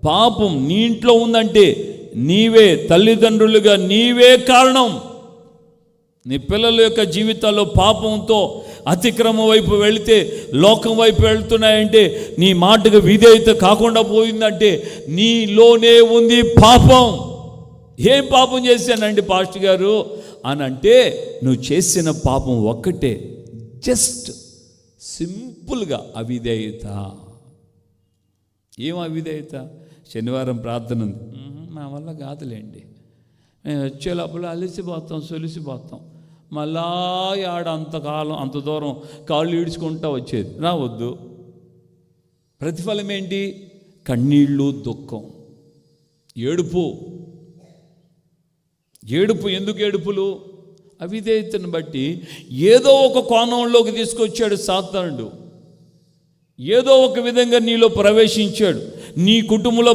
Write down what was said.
పాపం నీ ఇంట్లో ఉందంటే నీవే తల్లిదండ్రులుగా నీవే కారణం. నీ పిల్లల యొక్క జీవితాల్లో పాపంతో అతిక్రమం వైపు వెళితే, లోకం వైపు వెళ్తున్నాయంటే, నీ మాటకు విధేయత కాకుండా పోయిందంటే నీలోనే ఉంది పాపం. ఏం పాపం చేశానండి పాస్టర్ గారు అని అంటే, నువ్వు చేసిన పాపం ఒక్కటే, జస్ట్ సింపుల్గా అవిధేయత. ఏం అవిధేయత? శనివారం ప్రార్థన ఉంది, మా వల్ల కాదులేండి, మేము వచ్చే లోపల అలసిపోతాం, సొలిసిపోతాం, మళ్ళా ఆడ అంతకాలం అంత దూరం కాళ్ళు ఈడ్చుకుంటూ వచ్చేది. రావద్దు. ప్రతిఫలం ఏంటి? కన్నీళ్ళు, దుఃఖం, ఏడుపు. ఎందుకు ఏడుపులు? అవిధేయతను బట్టి ఏదో ఒక కోణంలోకి తీసుకొచ్చాడు సాతానుడు, ఏదో ఒక విధంగా నీలో ప్రవేశించాడు. నీ కుటుంబంలో